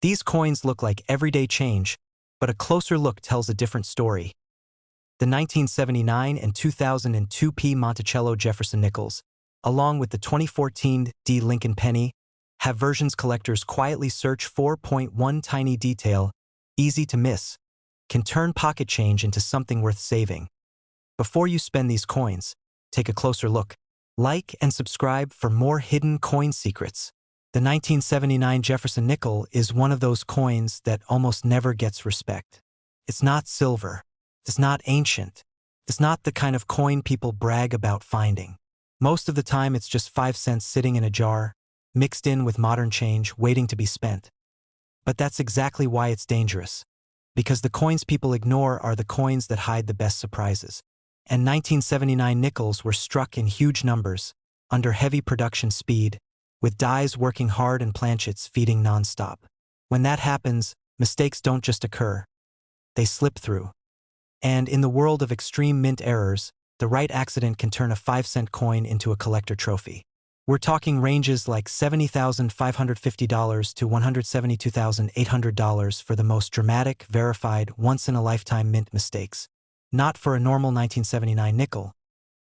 These coins look like everyday change, but a closer look tells a different story. The 1979 and 2002 P. Monticello Jefferson Nickels, along with the 2014 D. Lincoln Penny, have versions collectors quietly search for. One tiny detail, easy to miss, can turn pocket change into something worth saving. Before you spend these coins, take a closer look. Like and subscribe for more hidden coin secrets. The 1979 Jefferson nickel is one of those coins that almost never gets respect. It's not silver. It's not ancient. It's not the kind of coin people brag about finding. Most of the time it's just 5 cents sitting in a jar, mixed in with modern change, waiting to be spent. But that's exactly why it's dangerous. Because the coins people ignore are the coins that hide the best surprises. And 1979 nickels were struck in huge numbers, under heavy production speed, with dies working hard and planchets feeding non-stop. When that happens, mistakes don't just occur. They slip through. And in the world of extreme mint errors, the right accident can turn a 5-cent coin into a collector trophy. We're talking ranges like $70,550 to $172,800 for the most dramatic, verified, once-in-a-lifetime mint mistakes. Not for a normal 1979 nickel,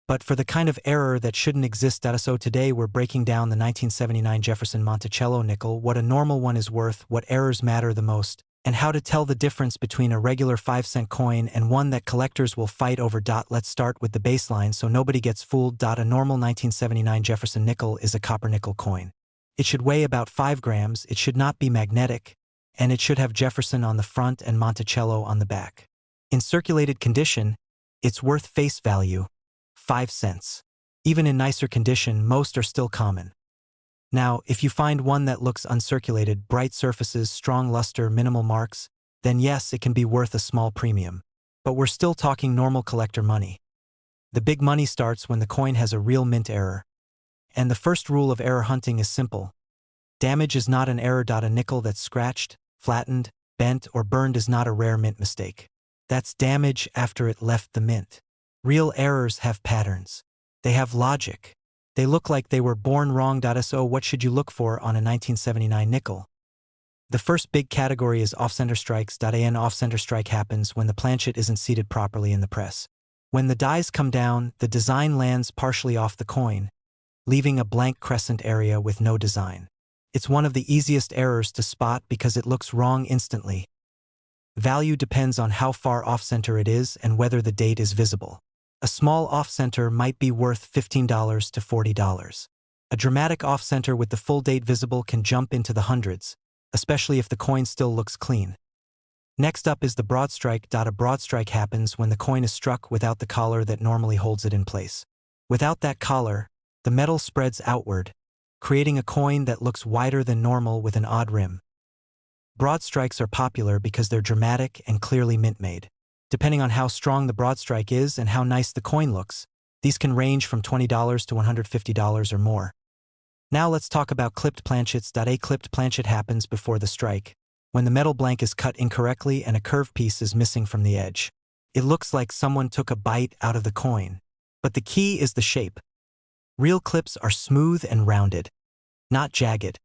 but for the kind of error that shouldn't exist. So today we're breaking down the 1979 Jefferson Monticello nickel, what a normal one is worth, what errors matter the most, and how to tell the difference between a regular 5-cent coin and one that collectors will fight over. Let's start with the baseline so nobody gets fooled. A normal 1979 Jefferson nickel is a copper nickel coin. It should weigh about 5 grams, it should not be magnetic, and it should have Jefferson on the front and Monticello on the back. In circulated condition, it's worth face value, 5 cents. Even in nicer condition, most are still common. Now, if you find one that looks uncirculated, bright surfaces, strong luster, minimal marks, then yes, it can be worth a small premium. But we're still talking normal collector money. The big money starts when the coin has a real mint error. And the first rule of error hunting is simple. Damage is not an error. A nickel that's scratched, flattened, bent, or burned is not a rare mint mistake. That's damage after it left the mint. Real errors have patterns. They have logic. They look like they were born wrong. So what should you look for on a 1979 nickel? The first big category is off-center strikes. An off-center strike happens when the planchet isn't seated properly in the press. When the dies come down, the design lands partially off the coin, leaving a blank crescent area with no design. It's one of the easiest errors to spot because it looks wrong instantly. Value depends on how far off-center it is and whether the date is visible. A small off-center might be worth $15 to $40. A dramatic off-center with the full date visible can jump into the hundreds, especially if the coin still looks clean. Next up is the broad strike. A broad strike happens when the coin is struck without the collar that normally holds it in place. Without that collar, the metal spreads outward, creating a coin that looks wider than normal with an odd rim. Broad strikes are popular because they're dramatic and clearly mint-made. Depending on how strong the broad strike is and how nice the coin looks, these can range from $20 to $150 or more. Now let's talk about clipped planchets. A clipped planchet happens before the strike, when the metal blank is cut incorrectly and a curved piece is missing from the edge. It looks like someone took a bite out of the coin. But the key is the shape. Real clips are smooth and rounded, not jagged.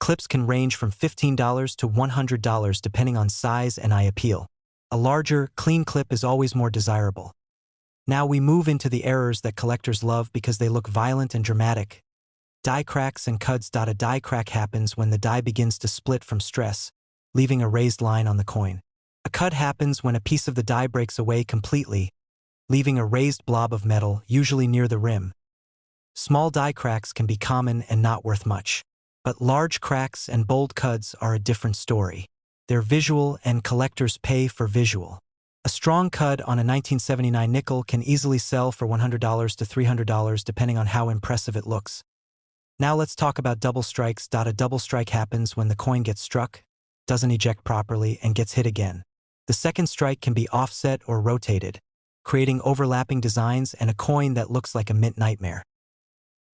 Clips can range from $15 to $100 depending on size and eye appeal. A larger, clean clip is always more desirable. Now we move into the errors that collectors love because they look violent and dramatic. Die cracks and cuds. A die crack happens when the die begins to split from stress, leaving a raised line on the coin. A cud happens when a piece of the die breaks away completely, leaving a raised blob of metal, usually near the rim. Small die cracks can be common and not worth much. But large cracks and bold cuds are a different story. They're visual and collectors pay for visual. A strong cud on a 1979 nickel can easily sell for $100 to $300 depending on how impressive it looks. Now let's talk about double strikes. A double strike happens when the coin gets struck, doesn't eject properly, and gets hit again. The second strike can be offset or rotated, creating overlapping designs and a coin that looks like a mint nightmare.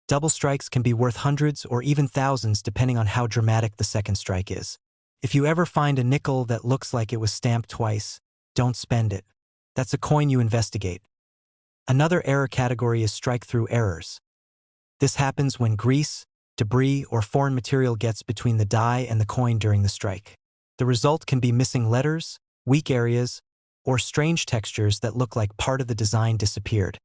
Double strikes can be worth hundreds or even thousands depending on how dramatic the second strike is. If you ever find a nickel that looks like it was stamped twice, don't spend it. That's a coin you investigate. Another error category is strike-through errors. This happens when grease, debris, or foreign material gets between the die and the coin during the strike. The result can be missing letters, weak areas, or strange textures that look like part of the design disappeared.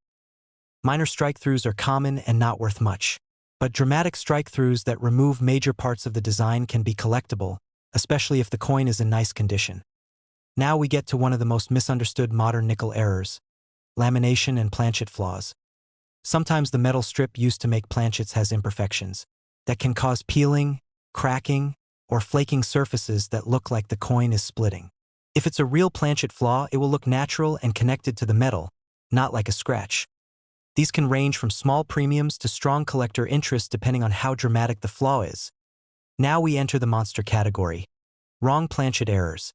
Minor strike-throughs are common and not worth much. But dramatic strike-throughs that remove major parts of the design can be collectible, especially if the coin is in nice condition. Now we get to one of the most misunderstood modern nickel errors: lamination and planchet flaws. Sometimes the metal strip used to make planchets has imperfections that can cause peeling, cracking, or flaking surfaces that look like the coin is splitting. If it's a real planchet flaw, it will look natural and connected to the metal, not like a scratch. These can range from small premiums to strong collector interest depending on how dramatic the flaw is. Now we enter the monster category: wrong planchet errors.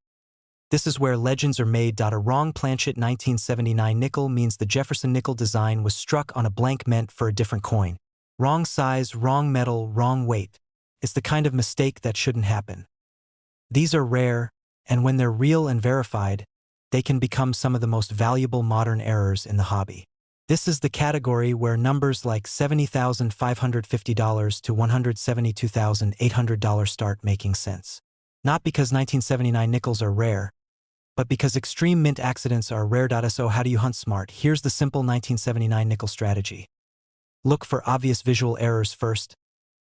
This is where legends are made. A wrong planchet 1979 nickel means the Jefferson nickel design was struck on a blank meant for a different coin. Wrong size, wrong metal, wrong weight. It's the kind of mistake that shouldn't happen. These are rare, and when they're real and verified, they can become some of the most valuable modern errors in the hobby. This is the category where numbers like $70,550 to $172,800 start making sense. Not because 1979 nickels are rare, but because extreme mint accidents are rare. So how do you hunt smart? Here's the simple 1979 nickel strategy. Look for obvious visual errors first: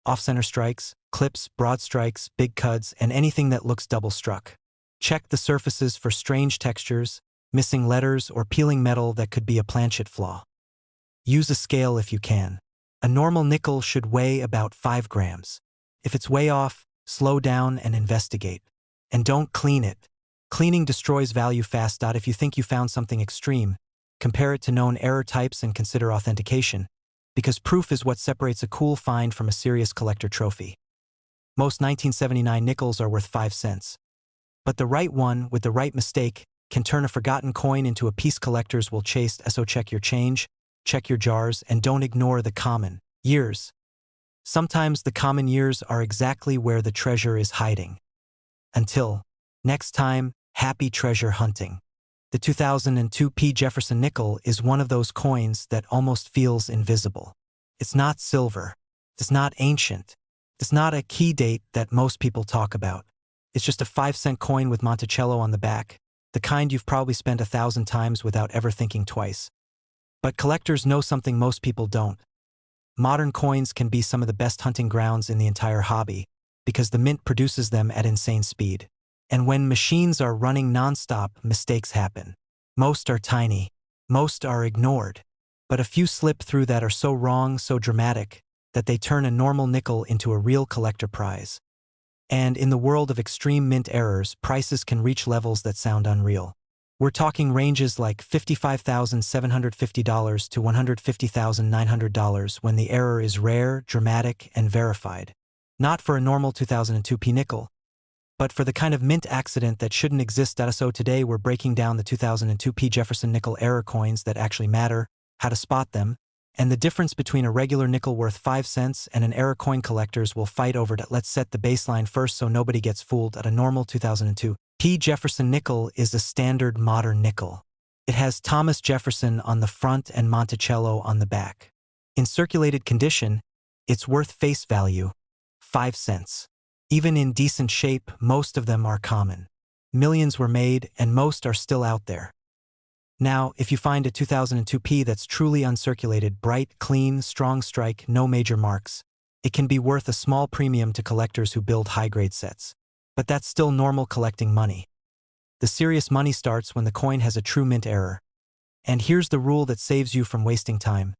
off-center strikes, clips, broad strikes, big cuts, and anything that looks double-struck. Check the surfaces for strange textures, missing letters, or peeling metal that could be a planchet flaw. Use a scale if you can. A normal nickel should weigh about 5 grams. If it's way off, slow down and investigate. And don't clean it. Cleaning destroys value fast. If you think you found something extreme, compare it to known error types and consider authentication, because proof is what separates a cool find from a serious collector trophy. Most 1979 nickels are worth 5 cents. But the right one, with the right mistake, can turn a forgotten coin into a piece collectors will chase. So check your change, check your jars, and don't ignore the common years. Sometimes the common years are exactly where the treasure is hiding. Until next time, happy treasure hunting. The 2002 Jefferson nickel is one of those coins that almost feels invisible. It's not silver. It's not ancient. It's not a key date that most people talk about. It's just a 5-cent coin with Monticello on the back, the kind you've probably spent 1,000 times without ever thinking twice. But collectors know something most people don't. Modern coins can be some of the best hunting grounds in the entire hobby, because the mint produces them at insane speed. And when machines are running non-stop, mistakes happen. Most are tiny. Most are ignored. But a few slip through that are so wrong, so dramatic, that they turn a normal nickel into a real collector prize. And in the world of extreme mint errors, prices can reach levels that sound unreal. We're talking ranges like $55,750 to $150,900 when the error is rare, dramatic, and verified. Not for a normal 2002 nickel, but for the kind of mint accident that shouldn't exist. So today we're breaking down the 2002 Jefferson nickel error coins that actually matter, how to spot them, and the difference between a regular nickel worth 5 cents and an error coin. Collectors will fight over it. Let's set the baseline first so nobody gets fooled. At a normal 2002 Jefferson nickel is a standard modern nickel. It has Thomas Jefferson on the front and Monticello on the back. In circulated condition, it's worth face value, 5 cents. Even in decent shape, most of them are common. Millions were made, and most are still out there. Now, if you find a 2002 that's truly uncirculated, bright, clean, strong strike, no major marks, it can be worth a small premium to collectors who build high-grade sets. But that's still normal collecting money. The serious money starts when the coin has a true mint error. And here's the rule that saves you from wasting time.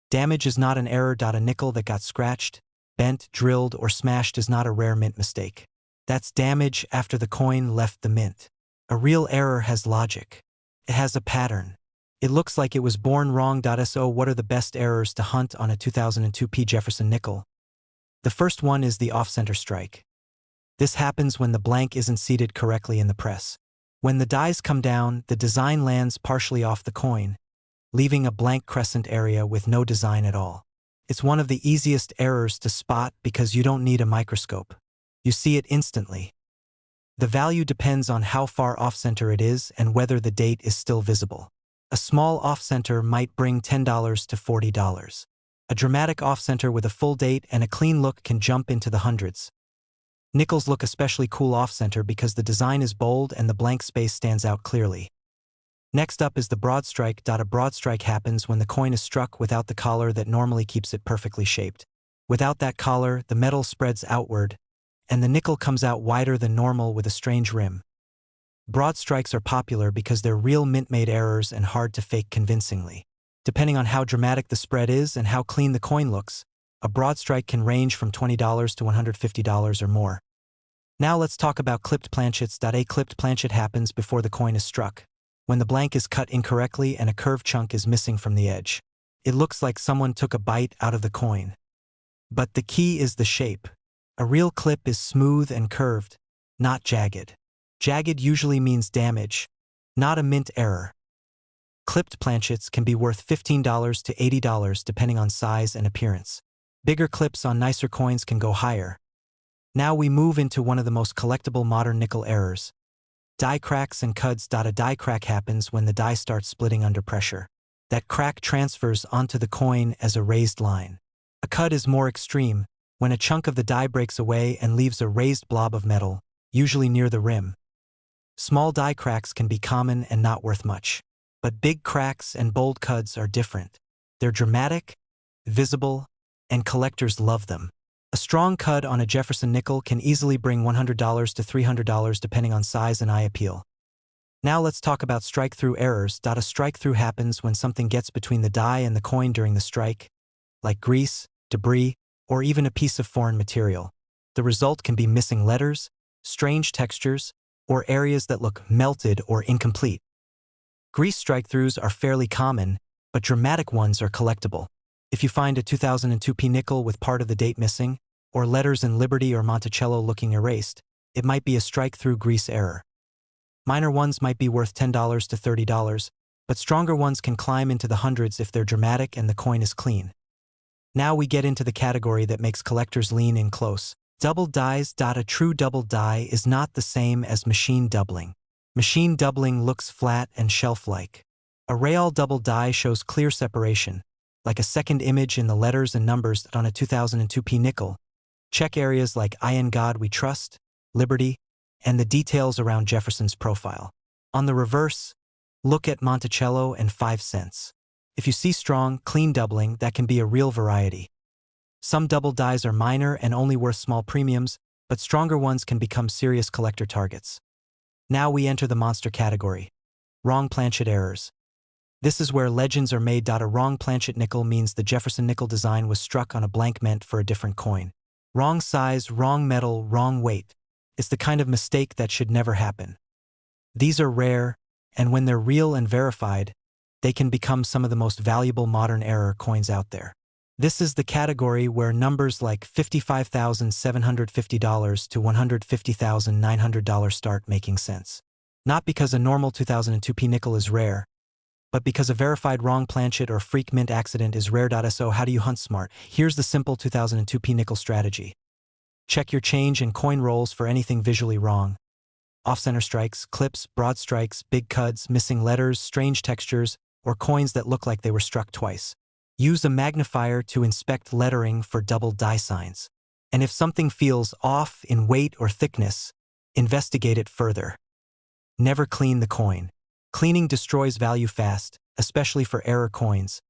Damage is not an error. A nickel that got scratched, bent, drilled, or smashed is not a rare mint mistake. That's damage after the coin left the mint. A real error has logic. It has a pattern. It looks like it was born wrong. So what are the best errors to hunt on a 2002 Jefferson nickel? The first one is the off-center strike. This happens when the blank isn't seated correctly in the press. When the dies come down, the design lands partially off the coin, leaving a blank crescent area with no design at all. It's one of the easiest errors to spot because you don't need a microscope. You see it instantly. The value depends on how far off-center it is and whether the date is still visible. A small off-center might bring $10 to $40. A dramatic off-center with a full date and a clean look can jump into the hundreds. Nickels look especially cool off-center because the design is bold and the blank space stands out clearly. Next up is the broad strike. A broad strike happens when the coin is struck without the collar that normally keeps it perfectly shaped. Without that collar, the metal spreads outward, and the nickel comes out wider than normal with a strange rim. Broad strikes are popular because they're real mint-made errors and hard to fake convincingly. Depending on how dramatic the spread is and how clean the coin looks, a broad strike can range from $20 to $150 or more. Now let's talk about clipped planchets. A clipped planchet happens before the coin is struck, when the blank is cut incorrectly and a curved chunk is missing from the edge. It looks like someone took a bite out of the coin. But the key is the shape. A real clip is smooth and curved, not jagged. Jagged usually means damage, not a mint error. Clipped planchets can be worth $15 to $80 depending on size and appearance. Bigger clips on nicer coins can go higher. Now we move into one of the most collectible modern nickel errors. Die cracks and cuds. A die crack happens when the die starts splitting under pressure. That crack transfers onto the coin as a raised line. A cud is more extreme, when a chunk of the die breaks away and leaves a raised blob of metal, usually near the rim. Small die cracks can be common and not worth much. But big cracks and bold cuds are different. They're dramatic, visible, and collectors love them. A strong cud on a Jefferson nickel can easily bring $100 to $300 depending on size and eye appeal. Now let's talk about strike-through errors. A strike-through happens when something gets between the die and the coin during the strike, like grease, debris, or even a piece of foreign material. The result can be missing letters, strange textures, or areas that look melted or incomplete. Grease strike-throughs are fairly common, but dramatic ones are collectible. If you find a 2002p nickel with part of the date missing, or letters in Liberty or Monticello looking erased, it might be a strike-through grease error. Minor ones might be worth $10 to $30, but stronger ones can climb into the hundreds if they're dramatic and the coin is clean. Now we get into the category that makes collectors lean in close. Double dies. A true double die is not the same as machine doubling. Machine doubling looks flat and shelf-like. A real double die shows clear separation, like a second image in the letters and numbers on a 2002p nickel. Check areas like "I in God We Trust," Liberty, and the details around Jefferson's profile. On the reverse, look at Monticello and 5 cents. If you see strong, clean doubling, that can be a real variety. Some double dies are minor and only worth small premiums, but stronger ones can become serious collector targets. Now we enter the monster category. Wrong planchet errors. This is where legends are made. A wrong planchet nickel means the Jefferson nickel design was struck on a blank meant for a different coin. Wrong size, wrong metal, wrong weight. It's the kind of mistake that should never happen. These are rare, and when they're real and verified, they can become some of the most valuable modern error coins out there. This is the category where numbers like $55,750 to $150,900 start making sense. Not because a normal 2002p nickel is rare, but because a verified wrong planchet or freak mint accident is rare. So how do you hunt smart? Here's the simple 2002p nickel strategy. Check your change and coin rolls for anything visually wrong. Off-center strikes, clips, broad strikes, big cuds, missing letters, strange textures, or coins that look like they were struck twice. Use a magnifier to inspect lettering for double die signs. And if something feels off in weight or thickness, investigate it further. Never clean the coin. Cleaning destroys value fast, especially for error coins.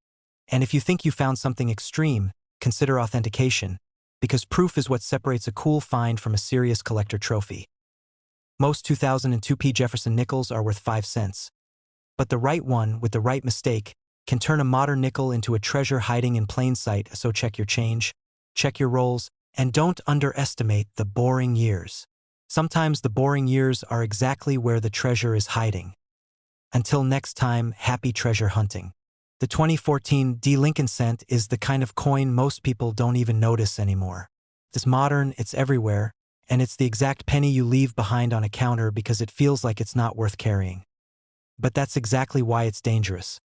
And if you think you found something extreme, consider authentication, because proof is what separates a cool find from a serious collector trophy. Most 2002p Jefferson nickels are worth 5 cents. But the right one, with the right mistake, can turn a modern nickel into a treasure hiding in plain sight. So check your change, check your rolls, and don't underestimate the boring years. Sometimes the boring years are exactly where the treasure is hiding. Until next time, happy treasure hunting. The 2014 D Lincoln cent is the kind of coin most people don't even notice anymore. It's modern, it's everywhere, and it's the exact penny you leave behind on a counter because it feels like it's not worth carrying. But that's exactly why it's dangerous.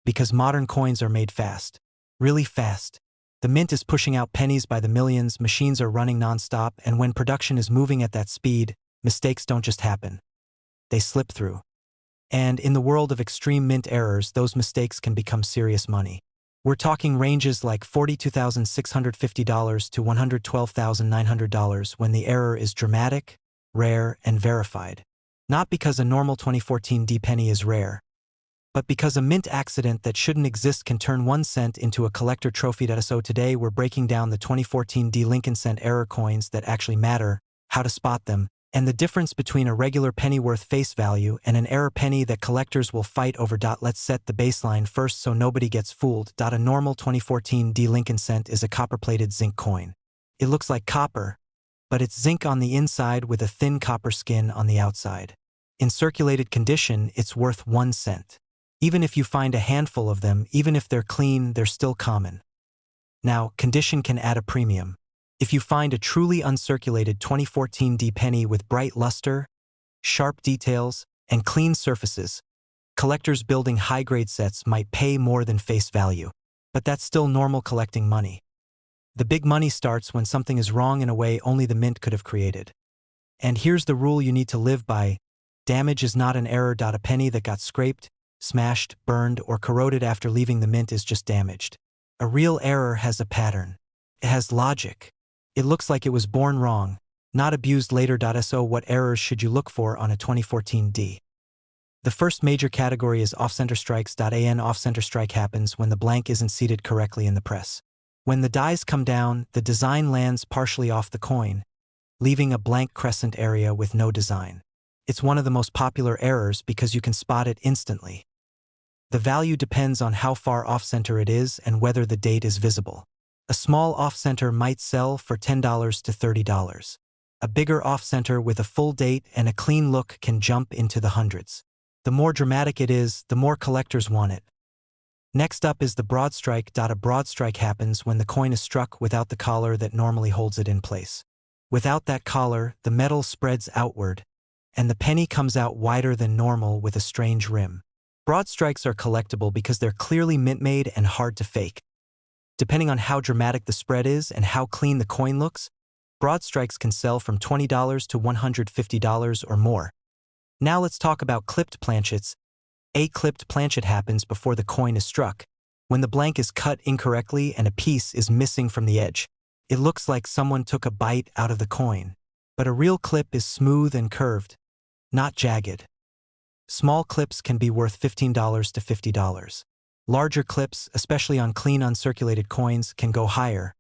Because modern coins are made fast. Really fast. The mint is pushing out pennies by the millions, machines are running nonstop, and when production is moving at that speed, mistakes don't just happen. They slip through. And in the world of extreme mint errors, those mistakes can become serious money. We're talking ranges like $42,650 to $112,900 when the error is dramatic, rare, and verified. Not because a normal 2014 D penny is rare, but because a mint accident that shouldn't exist can turn 1 cent into a collector trophy. So today we're breaking down the 2014 D Lincoln cent error coins that actually matter, how to spot them, and the difference between a regular penny worth face value and an error penny that collectors will fight over. Let's set the baseline first so nobody gets fooled. A normal 2014 D Lincoln cent is a copper-plated zinc coin. It looks like copper, but it's zinc on the inside with a thin copper skin on the outside. In circulated condition, it's worth 1 cent. Even if you find a handful of them, even if they're clean, they're still common. Now, condition can add a premium. If you find a truly uncirculated 2014 D penny with bright luster, sharp details, and clean surfaces, collectors building high-grade sets might pay more than face value. But that's still normal collecting money. The big money starts when something is wrong in a way only the mint could have created. And here's the rule you need to live by. Damage is not an error. A penny that got scraped, smashed, burned, or corroded after leaving the mint is just damaged. A real error has a pattern. It has logic. It looks like it was born wrong, not abused later. So what errors should you look for on a 2014 D? The first major category is off-center strikes. An off-center strike happens when the blank isn't seated correctly in the press. When the dies come down, the design lands partially off the coin, leaving a blank crescent area with no design. It's one of the most popular errors because you can spot it instantly. The value depends on how far off-center it is and whether the date is visible. A small off-center might sell for $10 to $30. A bigger off-center with a full date and a clean look can jump into the hundreds. The more dramatic it is, the more collectors want it. Next up is the broad strike. A broad strike happens when the coin is struck without the collar that normally holds it in place. Without that collar, the metal spreads outward, and the penny comes out wider than normal with a strange rim. Broad strikes are collectible because they're clearly mint-made and hard to fake. Depending on how dramatic the spread is and how clean the coin looks, broad strikes can sell from $20 to $150 or more. Now let's talk about clipped planchets. A clipped planchet happens before the coin is struck, when the blank is cut incorrectly and a piece is missing from the edge. It looks like someone took a bite out of the coin. But a real clip is smooth and curved, not jagged. Small clips can be worth $15 to $50. Larger clips, especially on clean uncirculated coins, can go higher.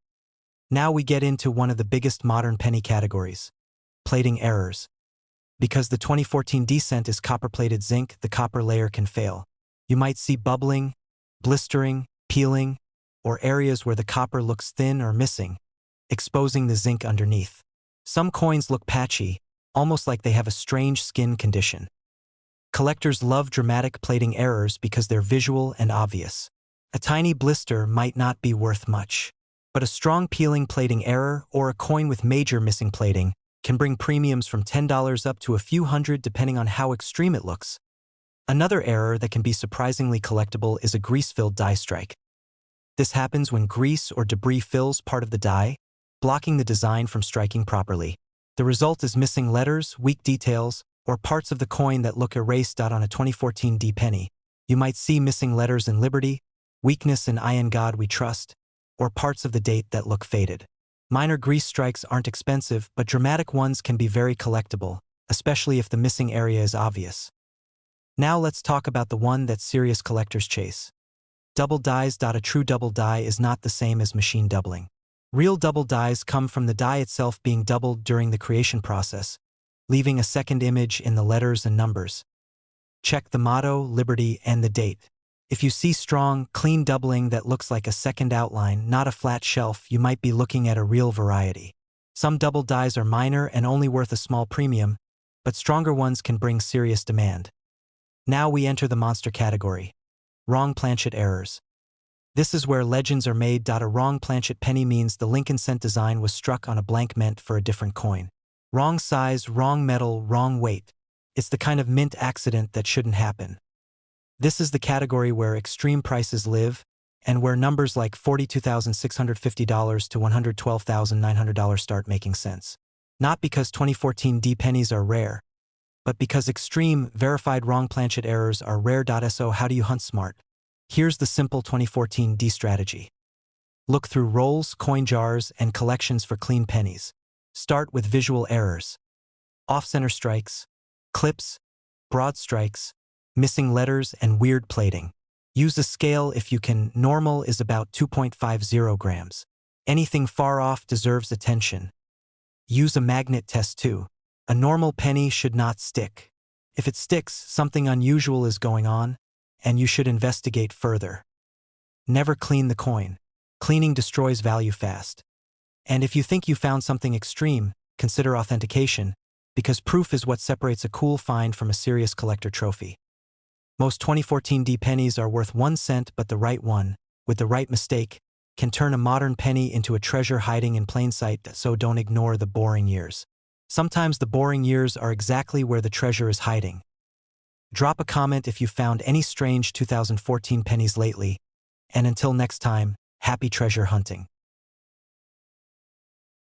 Now we get into one of the biggest modern penny categories, plating errors. Because the 2014 D cent is copper-plated zinc, the copper layer can fail. You might see bubbling, blistering, peeling, or areas where the copper looks thin or missing, exposing the zinc underneath. Some coins look patchy, almost like they have a strange skin condition. Collectors love dramatic plating errors because they're visual and obvious. A tiny blister might not be worth much, but a strong peeling plating error or a coin with major missing plating can bring premiums from $10 up to a few hundred depending on how extreme it looks. Another error that can be surprisingly collectible is a grease-filled die strike. This happens when grease or debris fills part of the die, blocking the design from striking properly. The result is missing letters, weak details, or parts of the coin that look erased. On a 2014 D penny, you might see missing letters in Liberty, weakness in I in God We Trust, or parts of the date that look faded. Minor grease strikes aren't expensive, but dramatic ones can be very collectible, especially if the missing area is obvious. Now let's talk about the one that serious collectors chase. Double dies. A true double die is not the same as machine doubling. Real double dies come from the die itself being doubled during the creation process, leaving a second image in the letters and numbers. Check the motto, Liberty, and the date. If you see strong, clean doubling that looks like a second outline, not a flat shelf, you might be looking at a real variety. Some double dies are minor and only worth a small premium, but stronger ones can bring serious demand. Now we enter the monster category. Wrong planchet errors. This is where legends are made. A wrong planchet penny means the Lincoln cent design was struck on a blank meant for a different coin. Wrong size, wrong metal, wrong weight. It's the kind of mint accident that shouldn't happen. This is the category where extreme prices live, and where numbers like $42,650 to $112,900 start making sense. Not because 2014 D pennies are rare, but because extreme, verified wrong planchet errors are rare. So how do you hunt smart? Here's the simple 2014 D strategy. Look through rolls, coin jars, and collections for clean pennies. Start with visual errors. Off-center strikes, clips, broad strikes, missing letters, and weird plating. Use a scale if you can. Normal is about 2.50 grams. Anything far off deserves attention. Use a magnet test too. A normal penny should not stick. If it sticks, something unusual is going on, and you should investigate further. Never clean the coin. Cleaning destroys value fast. And if you think you found something extreme, consider authentication, because proof is what separates a cool find from a serious collector trophy. Most 2014 D pennies are worth 1 cent, but the right one, with the right mistake, can turn a modern penny into a treasure hiding in plain sight, so don't ignore the boring years. Sometimes the boring years are exactly where the treasure is hiding. Drop a comment if you found any strange 2014 pennies lately, and until next time, happy treasure hunting.